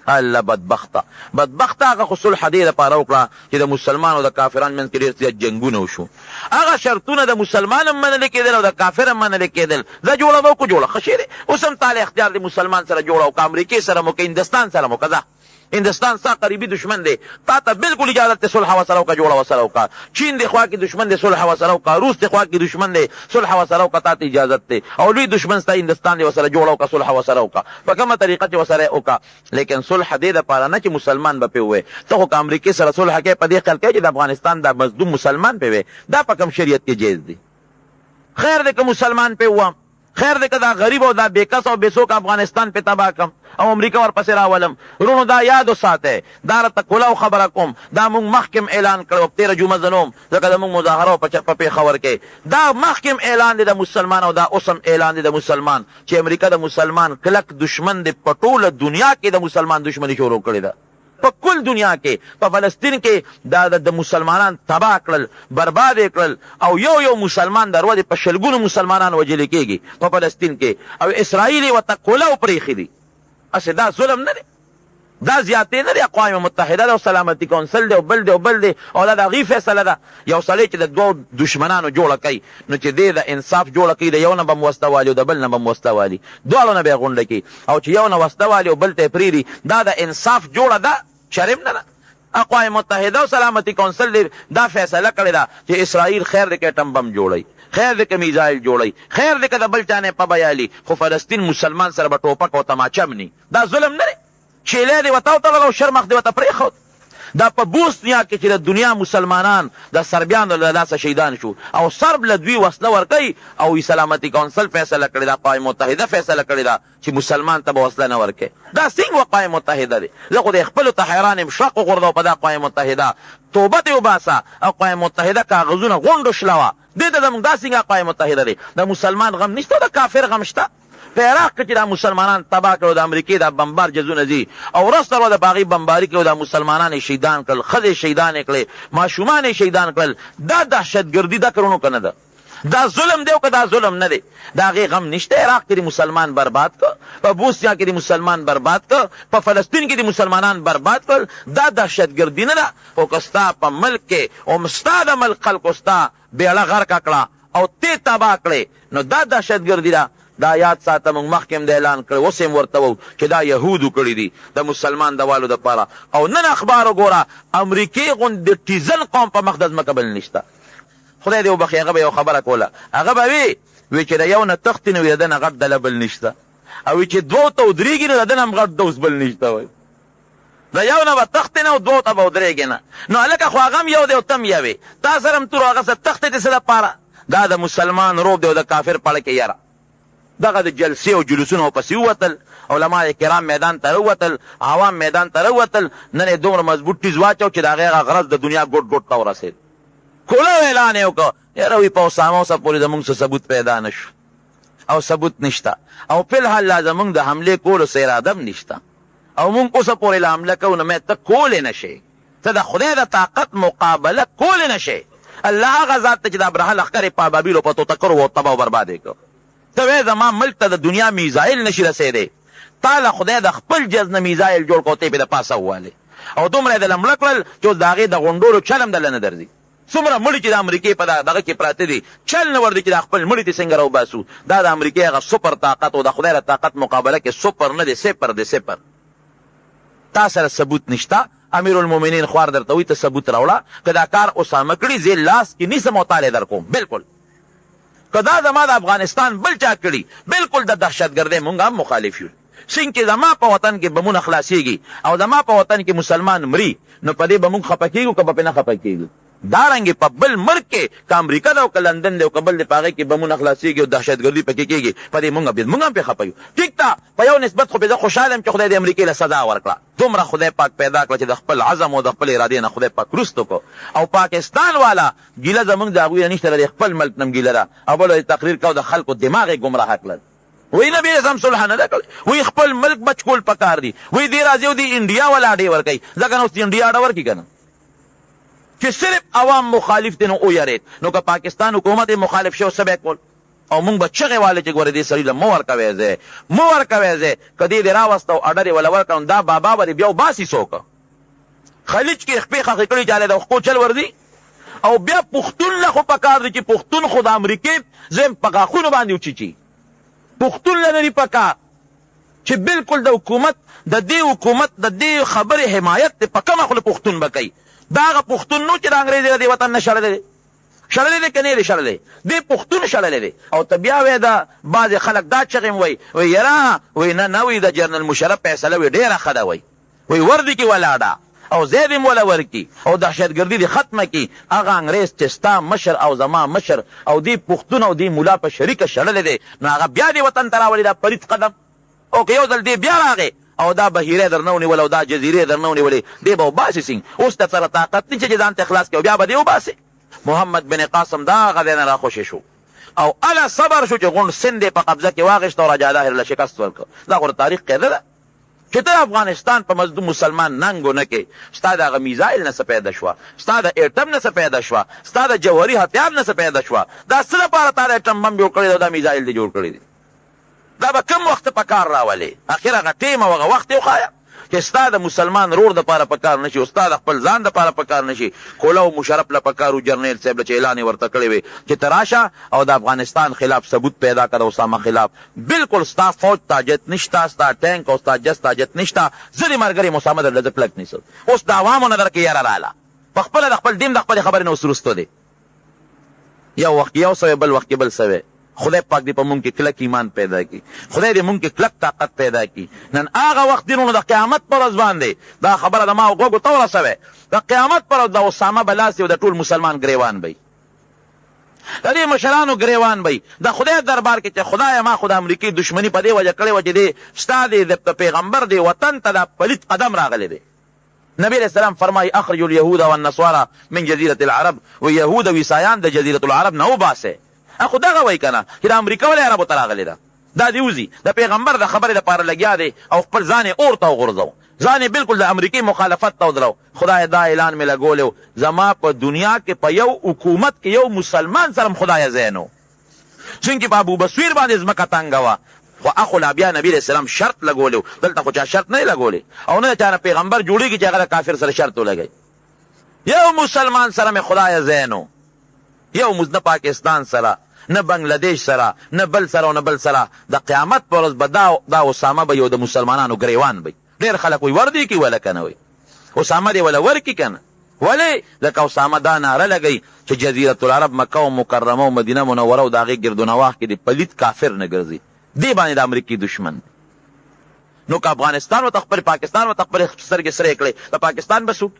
الله بدبخته هغه خو صلح دې لپاره وکړه چې د مسلمان او د کافران منځ کې ډېر زیات جنګونه وشو. هغه شرطونه د مسلمان هم منلي کېدل او د کافر هم منلي کېدل. زه جوړه به وکړو، جوړه ښه شی دی. اوس هم تاله اختیار دی مسلمان سره جوړه وکړه، امریکې سره مو که هندوستان سره مو که ځه، هندوستان ستا قریبي دشمن دی، تا ته بالکل اجازت دی صلح ورسره وکړه، جوړه ورسره وکړه. چین دې خوا کې دشمن دی، صلح ورسره وکړه. روس دې خوا کې دشمن دی، صلح ورسره وکړه، تا ته اجازت دی. او لوی دشمن ستا هندوستان دی، ورسره جوړه وکړه، صلح ورسره وکړه، په کومه طریقه چې ورسره وکړه. لیکن صلح دې دپاره نه چې مسلمان به پې ووایي. ته خو که امریکې سره صلح کوې په دې خیال کوې چې د افغانستان دا مظلوم مسلمان پې ووایي، دا په کوم شریعت کې جایز دی؟ خیر دی که مسلمان پې ووایم، خیر دی که دا غریب او دا بېکس او بېڅوک افغانستان پې تباه کړم او امریکا ورپسې راولم. ورونو دا یاد وساتئ، دا راته کلاو خبره کوم، دا موږ مخکې اعلان کړی و، تېره جمعه زه نه وم ځکه زموږ مظاهره په پېښور کې، دا مخکې اعلان دی د مسلمان او دا اوس هم اعلان دی د مسلمان چې امریکا د مسلمان کلک دشمن دی، په ټوله دنیا کې د مسلمان دشمني شروع کړې ده، په کل دنیا کې. په فلسطین کې دا د مسلمانان تباه کړل، برباد یې کړل، او یو مسلمان د ورځې په شلګونو مسلمانان وژلې کېږي په فلسطین کې، او اسرائیل یې ورته کلاو پرېښي دي. اسې دا ظلم نه دی، دا زیاتې نه دی. اقوام متحده ده او سلامتي کونسل دی او بل دی او دا د هغې فیصله ده. یو سړی چې د دوو دشمنانو جوړه کوي نو چې دی د انصاف جوړه کوي، د یو نه به م وسته والي او د بل نه به م وسته والي، دواړو نه به یې غونډه کوي، او چې یو نه وسته والي او بل ته یې پرېږدي، دا د انصاف جوړه ده، شرم نه ده. اقوام متحده او سلامتي کونسل دی دا فیصله کړې ده چې اسرائیل خیر دی که اټم بم جوړوي، خیر دی که میزایل جوړوي، خیر دی که د بل چا نه په بیالي، خو فلسطین مسلمان سره به ټوپک او تماچه مني. دا ظلم نه دی. چیلی دی ورته وتړل او شرمخ دی ورته پرېښود. دا په بوسنیا کې چې د دنیا مسلمانان د سربیانو له لاسه شهیدان شو او سرب له دوی وسله ورکوي، او سلامتي کونسل فیصله کړې ده، اقوام متحده فیصله کړې ده چې مسلمان ته به وسله نه ورکوي. دا څنګه اقوام متحده دی؟ زه خو د خپلو ته حیران یم، شق وغورځوه په دا اقوام متحده، توبه دې وباسه. اقوام متحده کاغذونه غونډو شلوه، دې ته زموږ دا څنګه اقوام متحده دی؟ د مسلمان غم نشته، د کافر غم شته. په عراق کې چې دا مسلمانان تباه کړو، د امریکې دا بمبار جزونه ځي او وروسته ورو د په هغې بمباري کې دا مسلمانان یې شهیدان کړل، ښځې شهیدان یې کړې، ماشومان یې شهیدان کړل. دا دهشتګردي ده که ورونو که نه ده؟ دا ظلم دی او که دا ظلم نه دی؟ د هغې غم نشته. عراق کې د مسلمان برباد کړ، په بوسنیا کې د مسلمان برباد کړ، په فلسطین کې د مسلمانان برباد کړل. دا دهشتګردي نه ده؟ خو که ستا په ملک کې او ستا د ملک خلکو ستا بیړه غرقه کړه او ته تباه کړې، نو دا دهشتګردي ده. دا یاد ساته، موږ مخکې هم د اعلان کړی، اوس یې ورته وو چې دا یهودو کړي دي د مسلمان د والو دپاره. او نن اخبار وګوره، امریکې غوندې د ټیزن قوم په مخ د ځمکه بل نشته. خدای دې وبخي، هغه به یو خبره کوله، هغه به وی چې د یو نه تښتي نو د ده نه غټ ډله بل نشته، او وی چې دوو ته ودرېږي نو د ده نه هم غټ دوست بل نشته. وایي د یو نه به تښتې نه او دوو ته به ودرېږې نه. نو هلکه خو هغه هم یو دی او ته هم یوې، تا سره هم تور هغه سره تښتې دې څه دپاره؟ دا د مسلمان روب دی او د کافر پړه کې یره. دغه د جلسې او جلوسونو پسې ووتل، علما کرام میدان ته راووتل، عوام میدان ته راووتل، نن یې دومره مضبوط ټیز واچو چې د هغې هغه غرض د دنیا ګوټ ګوټ ته ورسېد. کولو اعلان یې وکړ، یاره وي په اسامه اوسه پورې زمونږ څه ثبوت پیدا نه شو او ثبوت نشته، او فلحال لا زمونږ د حملې کولو څه اراده هم نشته، او مونږ اوسه پورې له حمله کوو. نو ته کولی نه شې، ته د خدای د طاقت مقابله کولی نه شې. الله هغه ذات ته چې د ابرهه لښکر یې په ابابیلو په توتکرو و تباه او برباد یې کړ. ته وایې زما ملک ته د دنیا میزایل نشي رسېدی، تا له خدای د خپل جز نه میزایل جوړ کړو، ته یې پې د پاسه ووالې، او دومره یې دله مړه کړل چې اوس د هغې د غونډولو چل هم دله نه درځي. څومره مړي چې د امریکې په دغه کې پراته دي، چل نه ورځي چې د خپل مړي ته څنګه راوباسو. دا د امریکې هغه سپر طاقت او د خدای د طاقت مقابله کې سپر نه دی، صفر دی، صفر. تا سره ثبوت نشته، امیرالمؤمنین خوار درته وایي ته ثبوت راوړه، که دا کار اسامه کړي زه لاس کې نیسم او تاله در کوم، بلکل که دا زما د افغانستان بل چا کړي بالکل د دهشتګردۍ مونږ هم مخالف یو. څنګه چې زما په وطن کې بمونه خلاصېږي او زما په وطن کې مسلمان مري نو په دې به مونږ خفه کېږو که به پرې نه خفه کېږو. دارنګې په بل ملک کې که امریکا ده او که لندن دی او که بل دی په هغې کې بمونه خلاصېږي او دهشتګردي پکې کېږي په دې مونږ هم پرې خفه یو. ټیک ده په یو نسبت خو پې زه خوشحاله یم چې خدای د امریکې له سزا ورکړه. دومره خدای پاک پیدا کړه چې د خپل عزم او د خپل ارادې نه خدای پاک رستو کو. او پاکستان والا ګیله زمونږ د هغوی نه نشته، د خپل ملک نه هم ګیله ده. او بل تقریر کو د خلکو دماغ یې ګمراه کړل. وی نبی اسلام صلح نه ده کړی، وی خپل ملک بچ کول پکار دي. وی دې راځي او د انډیا والا اډې ورکوي ځکه نو اوس د انډیا اډه ورکړي که نه چې صرف عوام مخالف دي نو ویرېد. نو که پاکستان حکومت یې مخالف شو څه به یې کول؟ او مونږ به چغې والې چې ګورې دې سړي له مه ورکوی ځای مه ورکوی ځای. که دې دې راوسته او اډر یې وله ورکړه دا بابا به دې بیا وباسي څوک. خلیج کې خپې خښې کړي چې هلې د خپو چل ورځي. او بیا پښتون له خو پکار دی چې پښتون خو د امریکې زم په غاښونو باندې وچیچي. پښتون له نه پکار چې بالکل د حکومت د دې خبرې حمایت دی په کومه خوله پښتون به کوي. دا هغه پښتون نو چې د انګریز د دې وطن نه شړلی دی. شړلی دی که نه دی شړلی؟ دې پښتون شړلی دی. او ته بیا وایې د بعضې خلک دا چغې وایي وایي یاره وایي نه وایي د جنرال مشرف فیصله وایي ډېره ښه ده وایي وردي کې ولاړه او زید هم وله ورکي او دهشتګردي دې ختمه کړي. هغه انګریز چې ستا مشر او زما مشر او دې پښتون او دې ملا په شریکه شړلی دی نو هغه بیا دې وطن ته راولي دا پلیت قدم. او که یو ځل دې بیا راغی او دا بحیره در نه ونیول او دا جزیرې در نه ونیولې دې به وباسې څنګه؟ اوس ته سره طاقت نه چې ځان ته خلاص کړي او بیا به دې وباسې. محمد بن قاسم دا هغه ځای نه راخوشې شو او اله صبر شو چې غونډ سند یې په قبضه کې واخېست او راجا داهر له شکست ورکړ. دا خو د تاریخ قاعده ده چې ته افغانستان په مظلوم مسلمان ننګ ونه کې. ستا د هغه میزایل نه څه پیدا شوه، ستا د ایټم نه څه پیدا شوه، ستا د جوهري هتیار نه څه پیدا شوه. دا څه لپاره تا د ایټم بم جوړ کړی دی او دا میزایل دې جوړ کړی دی؟ دا به کوم وخت په کار راولې؟ اخر هغه ټیم او هغه وخت یې وښایه چې ستا د مسلمان رور دپاره په کار نه شي او ستا د خپل ځان دپاره په کار نه شي. کوله او مشرف له په کار و جرنیل صاحب له چې اعلان یې ورته کړی وی چې ته راشه او د افغانستان خلاف ثبوت پیدا کړه اسامه خلاف. بالکل ستا فوج تاجت نشته، ستا ټینک او ستا جس تاجت نشته. زه دې ملګری یم اسامه درله زه کلک نیسم. اوس د عوامو نه در کې یاره راله پخپله د خپل دین د خپلې خبرې نه اوس وروستو دی. یو وخت یو سوی بل وخت کې بل سوی. خدای پاک دې په مونږ کې کلک ایمان پیدا کړي، خدای دې مونږ کې کلک طاقت پیدا کړي. نن هغه وخت دی نو د قیامت پر ورځ باندې دا خبره د ما غوږو ته ورسوې د قیامت پر ورځ د اسامه به لاس او د ټول مسلمان ګریوان به د دې مشرانو ګریوان به د خدای دربار کې چې خدایه ما خو د امریکې دشمني په دې وجه کړې وه چې دې ستا د پیغمبر دې وطن ته دا پلیت قدم راغلی دی. نبی علیہ السلام فرمایي اخرجوا اليهود والنصارى من جزیرة العرب و یهود او عیسایان د جزیرة العرب نه وباسئ. خو دغه وایي که نه چې د امریکا ولې عربو ته راغلې ده. دا دې وځي د پیغمبر د خبرې دپاره لګیا دی او خپل ځان یې اور ته وغورځو، ځان یې بالکل د امریکې مخالفت ته ودرو. خدای دا اعلان مې لګولی زما په دنیا کې په یو حکومت کې یو مسلمان سره م خدایه ځای نه و. څنګه په ابو بصیر باندې ځمکه تنګه وه خو اخو لا بیا نبی علیه السلام شرط لګولی و. دلته خو چا شرط نه دی لګولی او نه د چا نه پیغمبر جوړېږي چې هغه د کافر سره شرط ولګوي. یو مسلمان سره مې خدایه ځای نه یو نه پاکستان سره نه بنگلادیش سره نه بل سره او نه بل سره. د قیامت په ورځ به دا اسامه به یو د مسلمانانو ګریوان به. ډېر خلک وایي وردی کې وله که نه وایي اسامه دې وله ورکي که نه. ولې؟ ځکه اسامه دا ناره لګوي چې جزیرة العرب مکه و مکرمه و مدینه منوره او د هغې ګردونواح کې د پلیت کافر نه ګرځي. دې باندې د امریکې دشمن. نو که افغانستان ورته خپل پاکستان ورته خپلې سترګې سرې کړې د پاکستان به څوک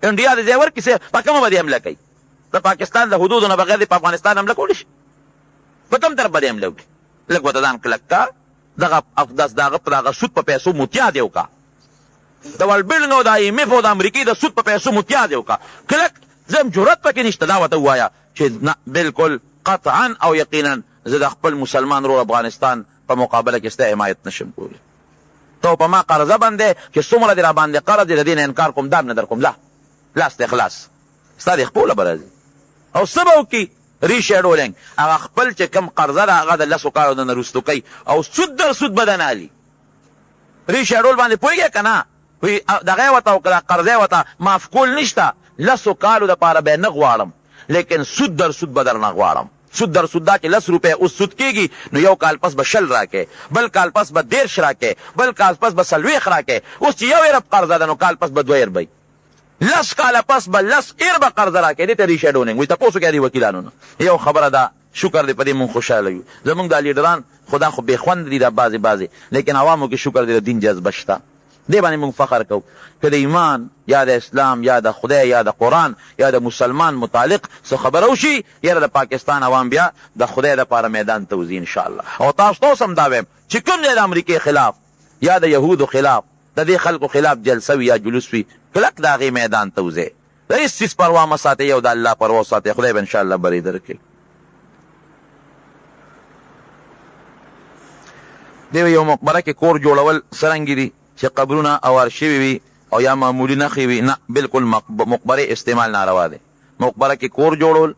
انډیا دې ځای ورکړي په کومه به دې حمله کوي؟ د پاکستان د حدودو نه بغیر دې په افغانستان حمله کولی شي؟ په کوم طرف به دې حمله وکړي؟ لږ ورته ځان کلک کا دغه دغه سود په پیسو متیا دې وکړه. د ورلډ بلډینګ او د آی ایم ایف او د امریکې د سود په پیسو متیا دې وکړه. کلک زم جرأت پکې نشته دا ورته ووایه چې نه بالکل قطعا او یقینا زه د خپل مسلمان رور افغانستان په مقابله کې ستا حمایت نشم کولی. ته په ما قرضه باندې چې څومره دې را باندې قرض دې د دې نه انکار کوم دا نه در کوم. لا لاس دې خلاص ستا دې خپله به راځي او څه به وکړي ریشیډولینګ هغه خپل چې کم قرضه ده هغه د لسو کالو نه وروستو کوي او سود در سود به نه الي. ریشیډول باندې پوهېږې که نه دغه یې ورته وکړه قرضه یې ورته معاف کول نشته. لسو کالو دپاره به یې نه غواړم لیکن سود در سود به در نه غواړم. سود در سود دا چې 10 روپۍ اوس سود کېږي نو یو کال پس به 20 راکې، بل کال پس به 10 راکې، بل کال پس به 40 راکې. اوس چې یو ارب قرضه ده نو کال پس به 2 اربۍ 10 کاله پس به 10 اربه قرضه راکې. دې ته ریشیډولینګ وایي. تپوس وکړه دې وکیلانو نه. یو خبره ده شکر دې په دې مونږ خوشحاله یو. زمونږ دا لیډران خدا خو بې خوند دي دا بعضې لیکن عوامو کې شکر دې د دین جذبه شته، دې باندې مونږ فخر کوو. که د ایمان یا د اسلام یا د خدای یا د قرآن یا د مسلمان متعلق څه خبره وشي، یاره د پاکستان عوام بیا د خدای دپاره میدان ته وځي انشاءالله. او تاسو ته اوس هم دا وایم چې کوم دی د امریکې خلاف یا د یهودو خلاف د دې خلکو خلاف جلسه وي یا جلوس وي، کلک د هغې میدان ته وځئ، د هېڅ څیز پروا مه ساتئ او د الله پروا ساتئ، خدای به انشاءالله بری درکړي. دې یو مقبره کې کور جوړول څرنګې دي چې قبرونه اوار شوي وي او یا معمولي نښې وي، نه بلکل مقبرې استعمال ناروا دی. مقبره کې کور جوړول،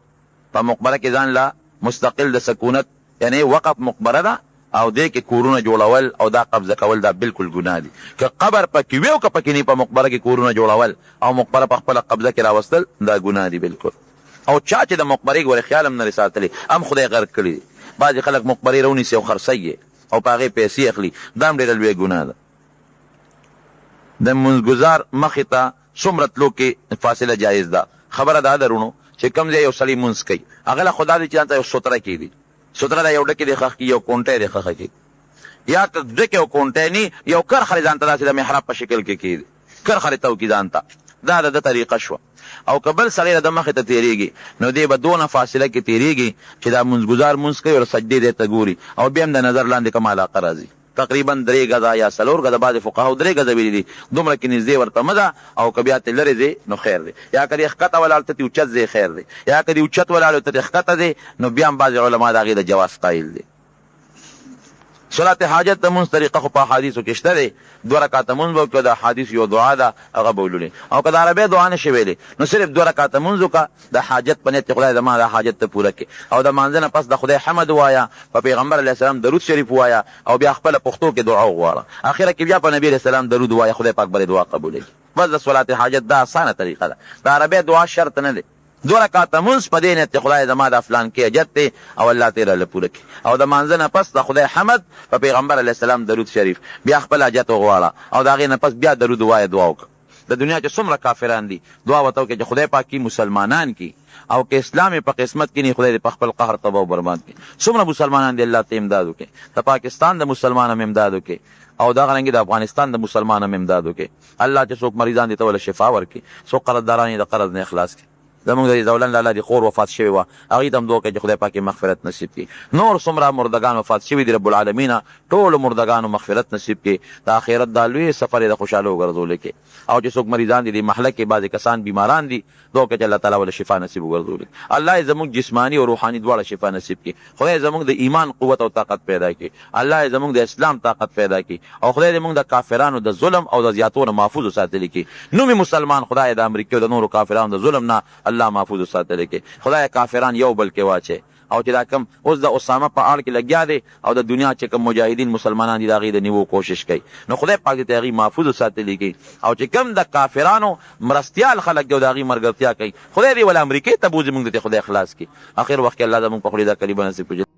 په مقبره کې ځان لا مستقل د سکونت یعنی وقف مقبره ده او دې کې کورونه جوړول او دا قبضه کول دا بالکل ګناه دي. که قبر پکې وي او که پکې نه، په مقبره کې کورونه جوړول او مقبره په خپله قبضه کې راوستل دا ګناه دي بالکل. او چا چې د مقبرې ګورې خیال هم نه ساتلی هم خدای غرق کړي دي. بعضې خلک مقبرې رونیسي او خرڅوي او په هغې پیسې اخلي، دا هم ډېره لویه ګناه ده. د منځګزار مخې ته څومره تلو کې فاصله جایز ده. خبره دا ده رونو چې کوم ځای یو سړی مونځ کوي هغه له خدا دی چې ځان ته یو ستره کېږدي، ستره دا یو ډکې دی ښخ کړي، یو کونټی دی ښخه کړي، یا که ډکې او کونټی نه یو کرخه ځان ته داسې د محراب په شکل کې کېږدي، کرخه دې تو کړي ځان ته، دا د ده طریقه شوه. او که بل سړی د مخې ته تېرېږي نو دی به دونه فاصله کې تېرېږي چې دا منځګزار مونځ کوي او سجدې دی ته ګوري او بیا هم د نظر لاندې کوم علاقه راځي. تقریبا 3 غزه یا 4 غزه، بعضې فقهاو 3 غزه ویلي دي، دومره کې نږدې ورته مه ځه. او که بیا ترې لرې ځې نو خیر دی، یا که دې ښکته ولاړ ته دې اوچت ځې خیر دی، یا که دې اوچت ولاړ ته دې ښکته دی نو بیا هم بعضې علما د هغې د جواز قایل دي. صلات حاجت د مونځ طریقه خو په احادیثو کې شته دی، 2 رکعته مونځ به وکړه، د احادیث یو دعا ده هغه به ولولې. او که د عربۍ دعا نه شي ویلې نو صرف 2 رکعته مونځ وکړه، د حاجت په نیت خدای زما د حاجت ته پوره کړي. او د مانځه نه پس د خدای حمد ووایه، په پیغمبر علیه السلام درود شریف ووایه او بیا خپله پښتو کې دعا وغواړه، اخره کې بیا په نبي علیه السلام درود ووایه، خدای پاک به دعا قبولوي. بس د صلات حاجت دا اسانه طریقه ده، د عربۍ دعا شرط نه دی. 2 رکعته مونځ په دې نیت خدای زما د فلان کې حاجت دی او الله ترې راله پوره کړي. او د مانځه نه پس د خدای حمد، په پیغمبر علیه السلام درود شریف، بیا خپل حاجت وغواړه او د هغې نه پس بیا درود ووایه، دعا وکړه. د دنیا چې څومره کافران دي دعا ورته وکړي چې خدای پاک کي مسلمانان کي، او که اسلام په قسمت کې نه خدای دې په خپل قهر تباه او برباد کړي. څومره مسلمانان دي الله ته امداد وکړي، د پاکستان د مسلمان هم امداد وکړي او دغه رنګې د افغانستان د مسلمان هم امداد وکړي. الله چې څوک مریضان دي ته وله شفا ورکړي، څوک قرضداران یې د قرض نه اخلاص کړي. زمونږ د زولن لالا دی خور وفات شوی وه، هغوی ته هم دعا کوي چې خدای پاک یې مغفرت نصیب کړي. نور څومره مردگان وفات شوي دي رب العالمینه ټولو مردگانو مغفرت نصیب کړي، د آخرت دا لوی سفر یې د خوشحالو وګرځولی کړي. او چې څوک مریضان دي د محله کې بعضې کسان بیماران دي، دعا کوي چې الله تعالی ولې شفا نصیب وګرځولی، الله یې زموږ جسماني او روحاني دواړه شفا نصیب کړي. خدای زموږ د ایمان قوت او طاقت پیدا کړي، الله یې زموږ د اسلام طاقت پیدا کړي، او خدای دې موږ د کافرانو د ظلم او د زیاتو نه محفوظ وساتلی کړي. نومې مسلمان خدای د امریکې او د نورو کافرانو د ظلم نه الله محفوظ وساتلی کړي. خدای کافران یو بل کې واچي. او چې دا کم اوس د اسامه په اړه کې لګیا دی او د دنیا چې کم مجاهدین مسلمانان دي د هغې د نیوو کوشش کوي، نو خدای پاک دې ته هغې محفوظ وساتلی کړي. او چې کم د کافرانو مرستیال خلک دي او د هغې ملګرتیا کوي، خدای دې ولې امریکې ته بوځي، موږ دې خدای خلاص کړي. اخر وخت کې الله زموږ په خولې دا کلمه نصیب کړي.